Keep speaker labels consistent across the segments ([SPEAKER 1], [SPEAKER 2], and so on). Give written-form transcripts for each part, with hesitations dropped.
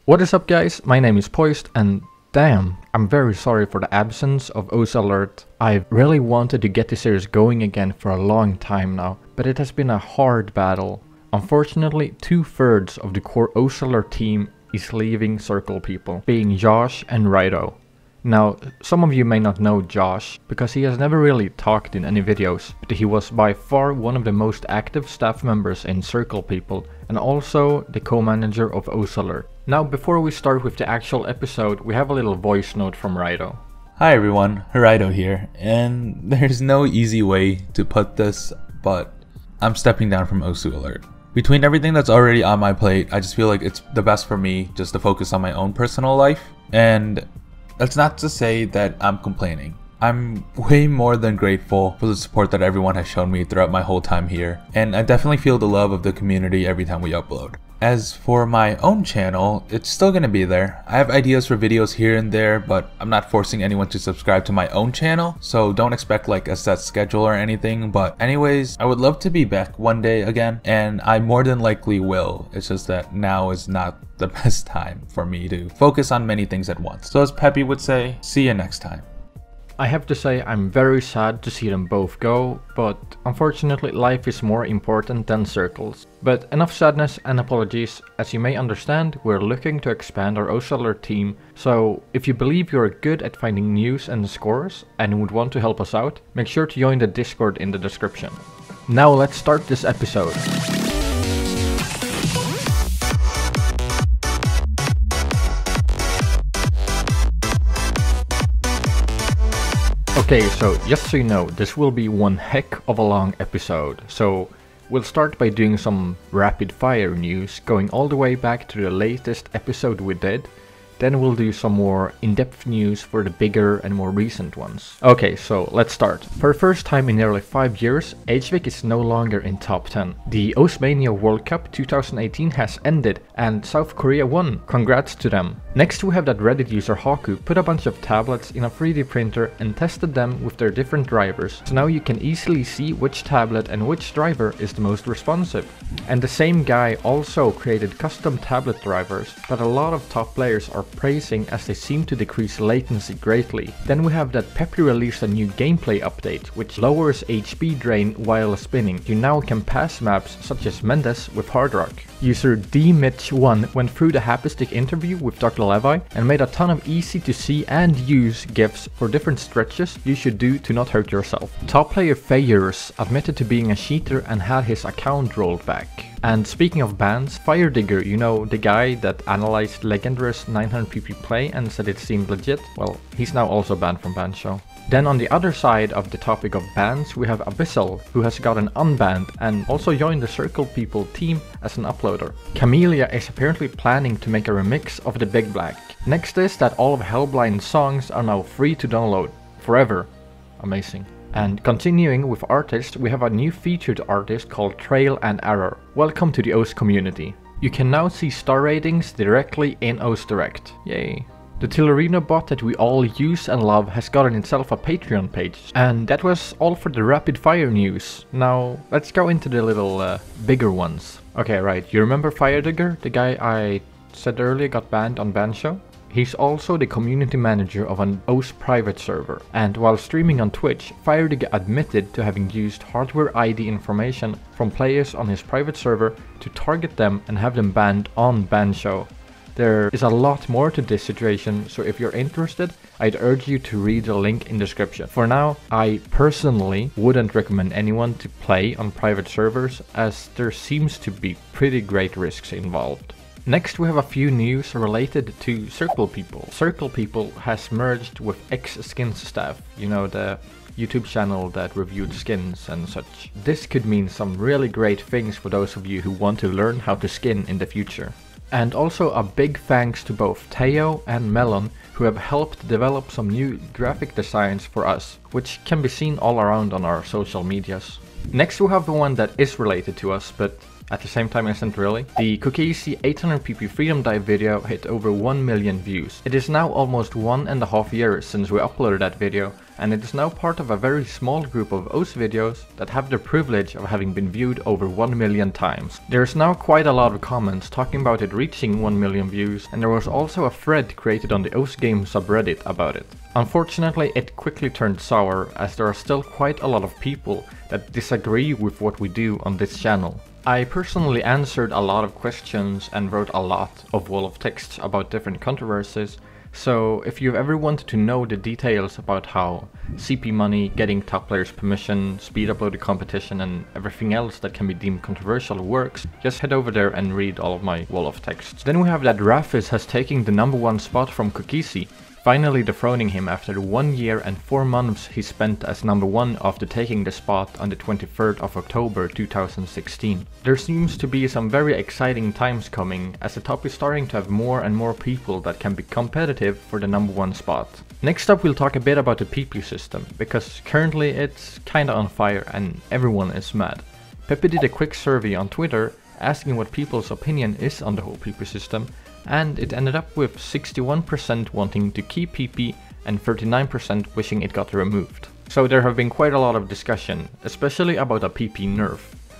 [SPEAKER 1] What is up guys, my name is Poised and damn, I'm very sorry for the absence of OS Alert. I really wanted to get this series going again for a long time now, but it has been a hard battle. Unfortunately, 2/3 of the core OS Alert team is leaving Circle People, being Josh and Rido. Now, some of you may not know Josh, because he has never really talked in any videos, but he was by far one of the most active staff members in Circle People, and also the co-manager of OS Alert. Now, before we start with the actual episode, we have a little voice note from Rido.
[SPEAKER 2] Hi everyone, Rido here, and there's no easy way to put this, but I'm stepping down from OS Alert. Between everything that's already on my plate, I just feel like it's the best for me just to focus on my own personal life, and that's not to say that I'm complaining. I'm way more than grateful for the support that everyone has shown me throughout my whole time here, and I definitely feel the love of the community every time we upload. As for my own channel, it's still gonna be there. I have ideas for videos here and there, but I'm not forcing anyone to subscribe to my own channel, so don't expect like a set schedule or anything. But anyways, I would love to be back one day again, and I more than likely will. It's just that now is not the best time for me to focus on many things at once. So as Peppy would say, see you next time.
[SPEAKER 1] I have to say I'm very sad to see them both go, but unfortunately life is more important than circles. But enough sadness and apologies. As you may understand, we're looking to expand our OS Alert team, so if you believe you're good at finding news and scores and would want to help us out, make sure to join the Discord in the description. Now let's start this episode. Okay, so just so you know, this will be one heck of a long episode, so we'll start by doing some rapid fire news, going all the way back to the latest episode we did. Then we'll do some more in-depth news for the bigger and more recent ones. Okay, so let's start. For the first time in nearly 5 years, HVIC is no longer in top 10. The OS Mania World Cup 2018 has ended and South Korea won. Congrats to them. Next we have that Reddit user Haku put a bunch of tablets in a 3D printer and tested them with their different drivers. So now you can easily see which tablet and which driver is the most responsive. And the same guy also created custom tablet drivers that a lot of top players are praising as they seem to decrease latency greatly. Then we have that Peppy released a new gameplay update which lowers HP drain while spinning. You now can pass maps such as Mendes with Hard Rock. User DMitch1 went through the Happystick interview with Dr. Levi and made a ton of easy to see and use gifs for different stretches you should do to not hurt yourself. Top player FayeurS admitted to being a cheater and had his account rolled back. And speaking of bans, firedigger, you know, the guy that analyzed Legendary's 900 PP play and said it seemed legit, well, he's now also banned from Bancho. Then on the other side of the topic of bans, we have Abyssal, who has gotten unbanned and also joined the Circle People team as an uploader. Camellia is apparently planning to make a remix of The Big Black. Next is that all of Hellblind's songs are now free to download, forever. Amazing. And continuing with artists, we have a new featured artist called Trail and Error. Welcome to the OS community. You can now see star ratings directly in OS Direct. Yay. The Tillerino bot that we all use and love has gotten itself a Patreon page. And that was all for the rapid fire news. Now let's go into the little bigger ones. Okay, right, you remember firedigger, the guy I said earlier got banned on Bancho? He's also the community manager of an OS private server, and while streaming on Twitch, firedigger admitted to having used hardware ID information from players on his private server to target them and have them banned on Bancho. There is a lot more to this situation, so if you're interested, I'd urge you to read the link in the description. For now, I personally wouldn't recommend anyone to play on private servers, as there seems to be pretty great risks involved. Next we have a few news related to Circle People. Circle People has merged with X Skins staff, you know, the YouTube channel that reviewed skins and such. This could mean some really great things for those of you who want to learn how to skin in the future. And also a big thanks to both Tayo and Melon, who have helped develop some new graphic designs for us, which can be seen all around on our social medias. Next we have the one that is related to us, but at the same time isn't really. The Cookiezi 800pp Freedom Dive video hit over 1 million views. It is now almost 1.5 years since we uploaded that video, and it is now part of a very small group of OS videos that have the privilege of having been viewed over 1 million times. There's now quite a lot of comments talking about it reaching 1 million views, and there was also a thread created on the OS game subreddit about it. Unfortunately, it quickly turned sour, as there are still quite a lot of people that disagree with what we do on this channel. I personally answered a lot of questions and wrote a lot of wall of texts about different controversies, so if you've ever wanted to know the details about how CP money, getting top players permission, speed upload competition and everything else that can be deemed controversial works, just head over there and read all of my wall of texts. Then we have that Rafis has taken the #1 spot from Cookiezi, finally dethroning him after the 1 year and 4 months he spent as #1 after taking the spot on the 23rd of October 2016. There seems to be some very exciting times coming, as the top is starting to have more and more people that can be competitive for the #1 spot. Next up we'll talk a bit about the PP system, because currently it's kinda on fire and everyone is mad. Peppy did a quick survey on Twitter asking what people's opinion is on the whole PP system, and it ended up with 61% wanting to keep PP and 39% wishing it got removed. So there have been quite a lot of discussion, especially about a PP nerf,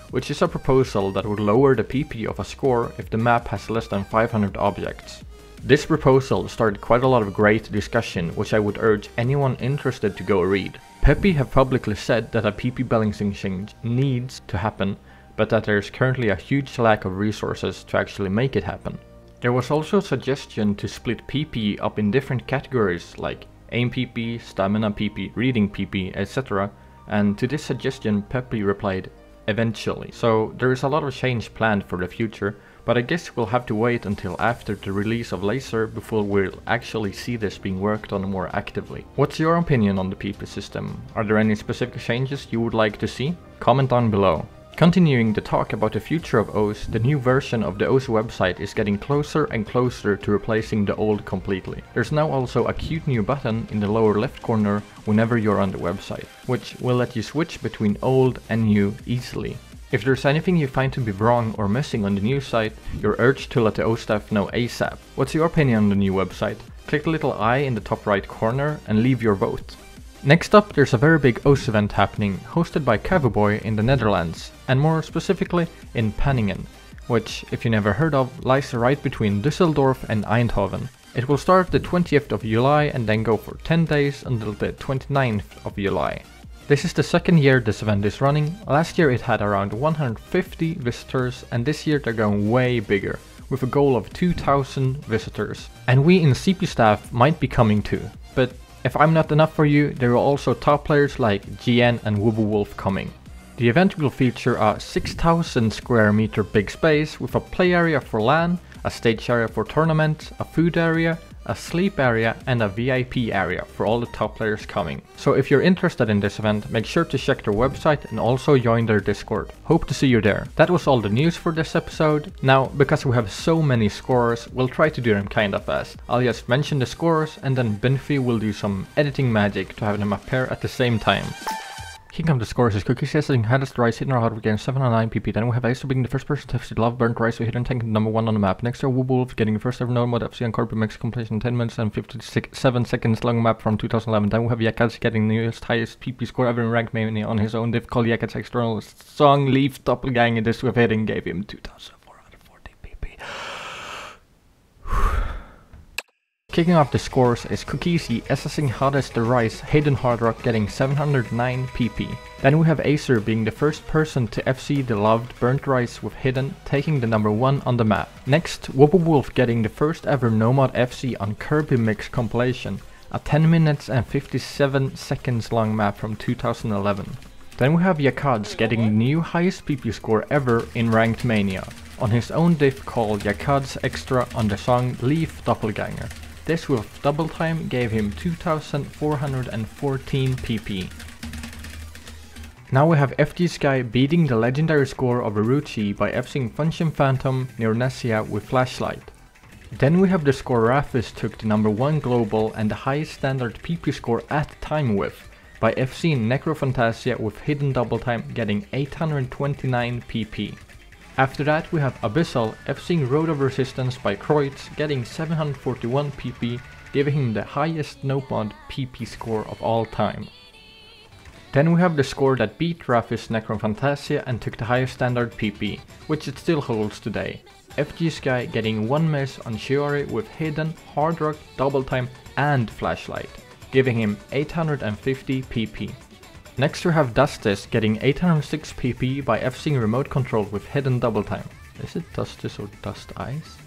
[SPEAKER 1] which is a proposal that would lower the PP of a score if the map has less than 500 objects. This proposal started quite a lot of great discussion, which I would urge anyone interested to go read. Peppy have publicly said that a PP balancing change needs to happen, but that there is currently a huge lack of resources to actually make it happen. There was also a suggestion to split PP up in different categories like aim PP, stamina PP, reading PP, etc. And to this suggestion Peppy replied, eventually. So there is a lot of change planned for the future, but I guess we'll have to wait until after the release of Laser before we'll actually see this being worked on more actively. What's your opinion on the PP system? Are there any specific changes you would like to see? Comment down below. Continuing the talk about the future of OS, the new version of the OS website is getting closer and closer to replacing the old completely. There's now also a cute new button in the lower left corner whenever you're on the website, which will let you switch between old and new easily. If there's anything you find to be wrong or missing on the new site, you're urged to let the OS staff know ASAP. What's your opinion on the new website? Click the little eye in the top right corner and leave your vote. Next up, there's a very big OS event happening, hosted by Cowboy in the Netherlands, and more specifically in Panningen, which, if you never heard of, lies right between Düsseldorf and Eindhoven. It will start the 20th of July and then go for 10 days until the 29th of July. This is the second year this event is running. Last year it had around 150 visitors, and this year they're going way bigger, with a goal of 2,000 visitors. And we in CP staff might be coming too, but if I'm not enough for you, there are also top players like GN and Wolf coming. The event will feature a 6,000 square meter big space with a play area for LAN, a stage area for tournaments, a food area, a sleep area and a VIP area for all the top players coming. So if you're interested in this event, make sure to check their website and also join their Discord. Hope to see you there. That was all the news for this episode. Now, because we have so many scores, we'll try to do them kinda fast. I'll just mention the scores and then Benfi will do some editing magic to have them appear at the same time. King of the scores is Cookiezi setting Haddest Rice hitting our hard again 709 PP. Then we have Acer being the first person to FC Love Burnt Rice with hidden tank #1 on the map. Next are Wolf getting the first ever no mod FC and Corby Mix completion 10 minutes and 57 seconds long map from 2011. Then we have Yakats getting the newest highest PP score ever in ranked mania on his own div called Yakats External Song Leaf Doppelganger. This with hitting gave him 2440 PP. Kicking off the scores is Cookiezi assessing Haddest Rice Hidden Hard Rock getting 709 PP. Then we have Acer being the first person to FC the loved Burnt Rice with Hidden, taking the #1 on the map. Next, Wolf getting the first ever no-mod FC on Kirby Mix compilation, a 10 minutes and 57 seconds long map from 2011. Then we have Yakads getting the new highest PP score ever in Ranked Mania, on his own diff called Yakads Extra on the song Leaf Doppelganger. This with double time gave him 2414 PP. Now we have FG Sky beating the legendary score of Aruchi by FCing Function Phantom near Nessia with Flashlight. Then we have the score Rafis took the #1 global and the highest standard PP score at the time with, by FCing Necrofantasia with hidden double time getting 829 PP. After that we have Abyssal FCing Road of Resistance by Kreutz, getting 741 PP, giving him the highest no mod PP score of all time. Then we have the score that beat Rafis Necrofantasia and took the highest standard PP, which it still holds today. FG Sky getting 1 miss on Shiori with Hidden, Hard Rock, Double Time and Flashlight, giving him 850 PP. Next we have Dustis getting 806 PP by FCing Remote Control with Hidden Double Time. Is it Dustis or Dust Eyes?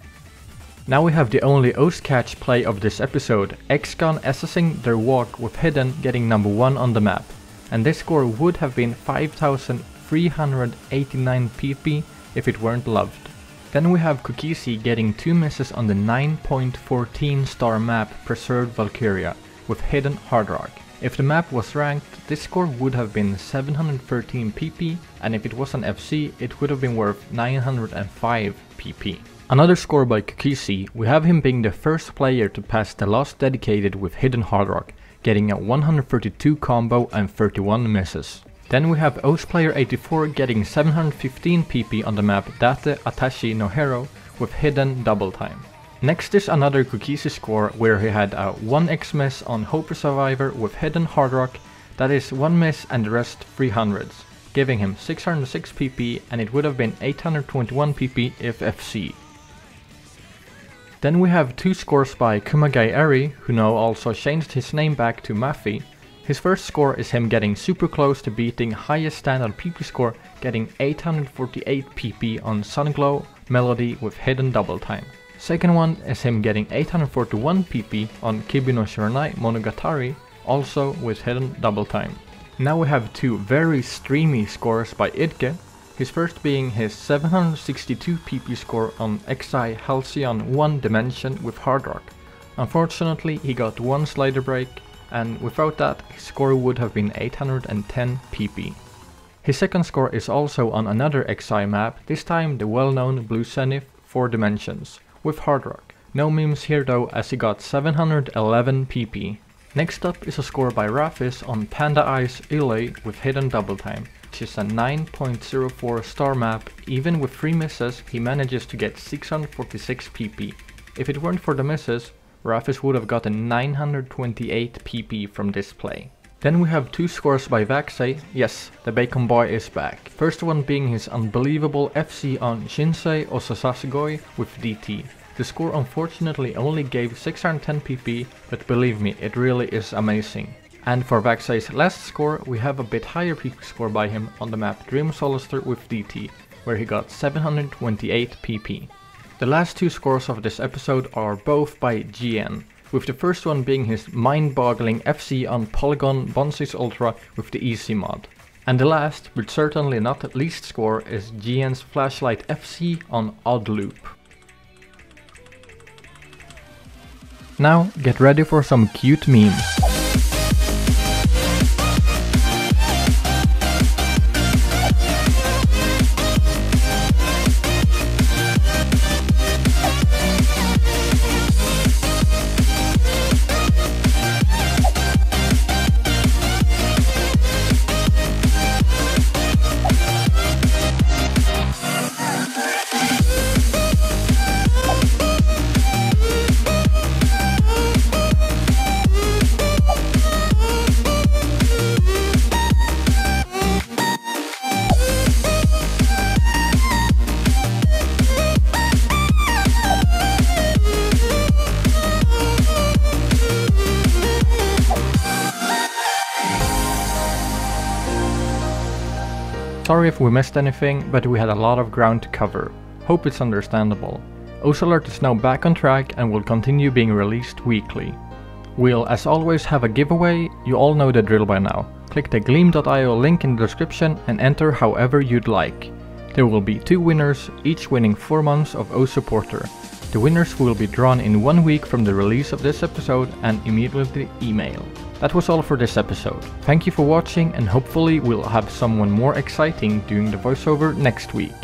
[SPEAKER 1] Now we have the only O's catch play of this episode, X-Gon assessing their walk with Hidden getting number 1 on the map. And this score would have been 5389 PP if it weren't loved. Then we have Cookiezi getting 2 misses on the 9.14 star map Preserved Valkyria with Hidden Hard Rock. If the map was ranked, this score would have been 713 PP, and if it was an FC, it would have been worth 905 PP. Another score by Cookiezi, we have him being the first player to pass the Lost Dedicated with Hidden Hard Rock, getting a 132 combo and 31 misses. Then we have O's player 84 getting 715 PP on the map Date Atashi no Hero with Hidden Double Time. Next is another Cookiezi score where he had a 1x miss on Hoper Survivor with Hidden Hard Rock, that is 1 miss and the rest 300s, giving him 606 PP, and it would have been 821 PP if FC. Then we have 2 scores by Kumagai Eri, who now also changed his name back to Maffy. His first score is him getting super close to beating highest standard PP score, getting 848 PP on Sunglow Melody with Hidden Double Time. Second one is him getting 841 PP on Kibi no Shiranai Monogatari, also with Hidden Double Time. Now we have 2 very streamy scores by Idke, his first being his 762 PP score on XI Halcyon 1 Dimension with Hard Rock. Unfortunately he got 1 slider break, and without that his score would have been 810 PP. His second score is also on another XI map, this time the well-known Blue Zenith 4 Dimensions, with Hard Rock. No memes here though, as he got 711 PP. Next up is a score by Rafis on Panda Eyes Ile with Hidden Double Time, which is a 9.04 star map. Even with 3 misses he manages to get 646 PP. If it weren't for the misses, Rafis would have gotten 928 PP from this play. Then we have 2 scores by Vaxei, yes, the Bacon Boy is back. First one being his unbelievable FC on Shinsei Osasasugoi with DT. The score unfortunately only gave 610 PP, but believe me, it really is amazing. And for Vaxei's last score, we have a bit higher PP score by him on the map Dream Solaster with DT, where he got 728 PP. The last 2 scores of this episode are both by GN, with the first one being his mind-boggling FC on Polygon Bonsis Ultra with the Easy mod. And the last, but certainly not least score, is GN's Flashlight FC on Odd Loop. Now get ready for some cute memes. Sorry if we missed anything, but we had a lot of ground to cover. Hope it's understandable. O's Alert is now back on track and will continue being released weekly. We'll as always have a giveaway, you all know the drill by now. Click the gleam.io link in the description and enter however you'd like. There will be 2 winners, each winning 4 months of O Supporter. The winners will be drawn in 1 week from the release of this episode and immediately emailed. That was all for this episode. Thank you for watching, and hopefully we'll have someone more exciting doing the voiceover next week.